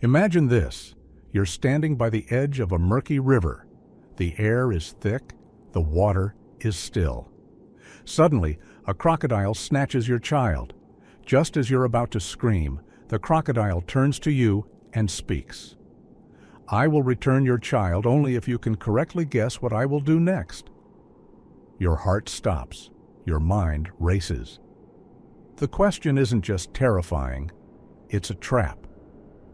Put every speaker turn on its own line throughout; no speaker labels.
Imagine this. You're standing by the edge of a murky river. The air is thick, the water is still. Suddenly, a crocodile snatches your child. Just as you're about to scream, the crocodile turns to you and speaks. "I will return your child only if you can correctly guess what I will do next." Your heart stops. Your mind races. The question isn't just terrifying, it's a trap.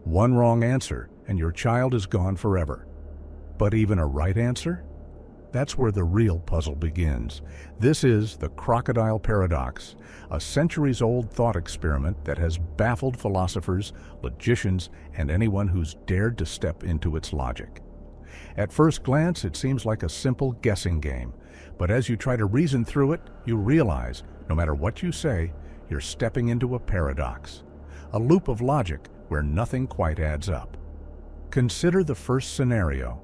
One wrong answer, and your child is gone forever. But even a right answer? That's where the real puzzle begins. This is the Crocodile Paradox, a centuries-old thought experiment that has baffled philosophers, logicians, and anyone who's dared to step into its logic. At first glance, it seems like a simple guessing game, but as you try to reason through it, you realize, no matter what you say, you're stepping into a paradox, a loop of logic where nothing quite adds up. Consider the first scenario.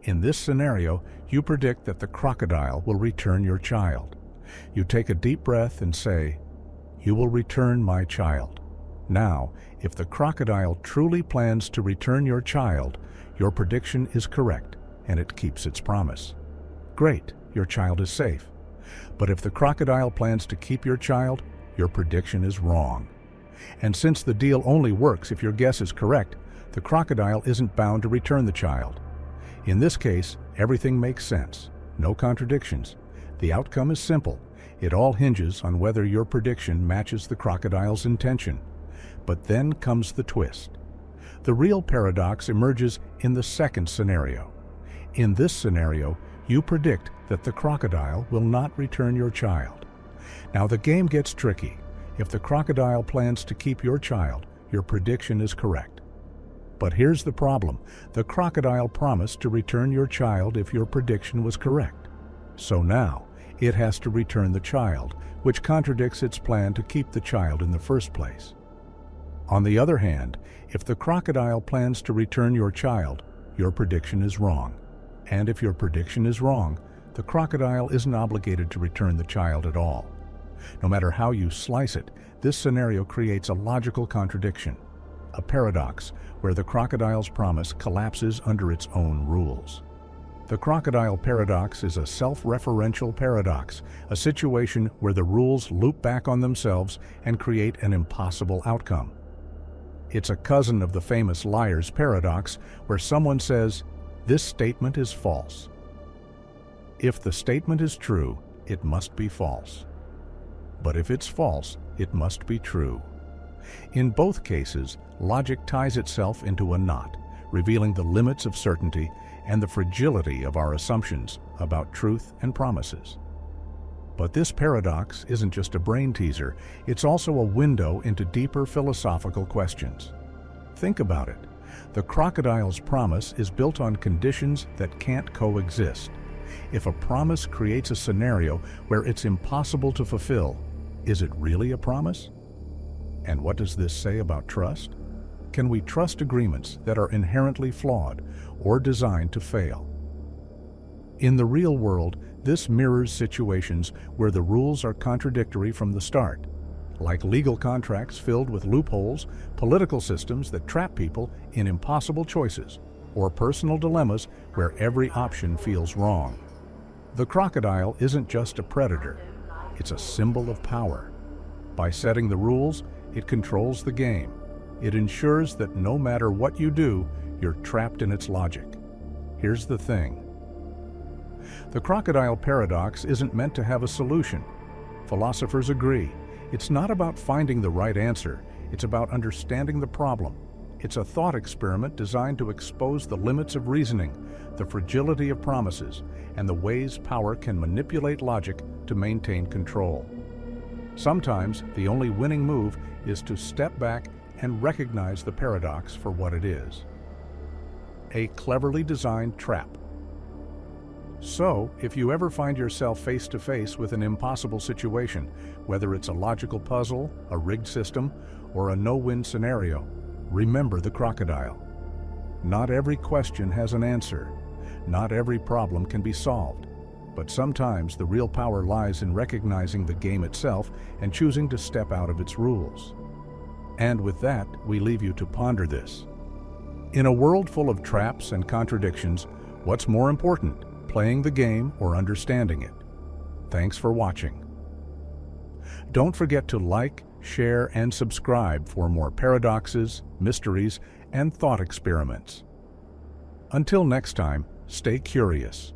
In this scenario, you predict that the crocodile will return your child. You take a deep breath and say, "You will return my child." Now, if the crocodile truly plans to return your child, your prediction is correct, and it keeps its promise. Great, your child is safe. But if the crocodile plans to keep your child, your prediction is wrong. And since the deal only works if your guess is correct, the crocodile isn't bound to return the child. In this case, everything makes sense. No contradictions. The outcome is simple. It all hinges on whether your prediction matches the crocodile's intention. But then comes the twist. The real paradox emerges in the second scenario. In this scenario, you predict that the crocodile will not return your child. Now the game gets tricky. If the crocodile plans to keep your child, your prediction is correct. But here's the problem. The crocodile promised to return your child if your prediction was correct. So now, it has to return the child, which contradicts its plan to keep the child in the first place. On the other hand, if the crocodile plans to return your child, your prediction is wrong. And if your prediction is wrong, the crocodile isn't obligated to return the child at all. No matter how you slice it, this scenario creates a logical contradiction, a paradox where the crocodile's promise collapses under its own rules. The Crocodile Paradox is a self-referential paradox, a situation where the rules loop back on themselves and create an impossible outcome. It's a cousin of the famous liar's paradox, where someone says, "This statement is false." If the statement is true, it must be false. But if it's false, it must be true. In both cases, logic ties itself into a knot, revealing the limits of certainty and the fragility of our assumptions about truth and promises. But this paradox isn't just a brain teaser, it's also a window into deeper philosophical questions. Think about it. The crocodile's promise is built on conditions that can't coexist. If a promise creates a scenario where it's impossible to fulfill, is it really a promise? And what does this say about trust? Can we trust agreements that are inherently flawed or designed to fail? In the real world, this mirrors situations where the rules are contradictory from the start, like legal contracts filled with loopholes, political systems that trap people in impossible choices, or personal dilemmas where every option feels wrong. The crocodile isn't just a predator, it's a symbol of power. By setting the rules, it controls the game. It ensures that no matter what you do, you're trapped in its logic. Here's the thing. The Crocodile Paradox isn't meant to have a solution. Philosophers agree. It's not about finding the right answer. It's about understanding the problem. It's a thought experiment designed to expose the limits of reasoning, the fragility of promises, and the ways power can manipulate logic to maintain control. Sometimes the only winning move is to step back and recognize the paradox for what it is: a cleverly designed trap. So, if you ever find yourself face to face with an impossible situation, whether it's a logical puzzle, a rigged system, or a no-win scenario, remember the crocodile. Not every question has an answer. Not every problem can be solved. But sometimes the real power lies in recognizing the game itself and choosing to step out of its rules. And with that, we leave you to ponder this. In a world full of traps and contradictions, what's more important, playing the game or understanding it? Thanks for watching. Don't forget to like, share, and subscribe for more paradoxes, mysteries, and thought experiments. Until next time, stay curious.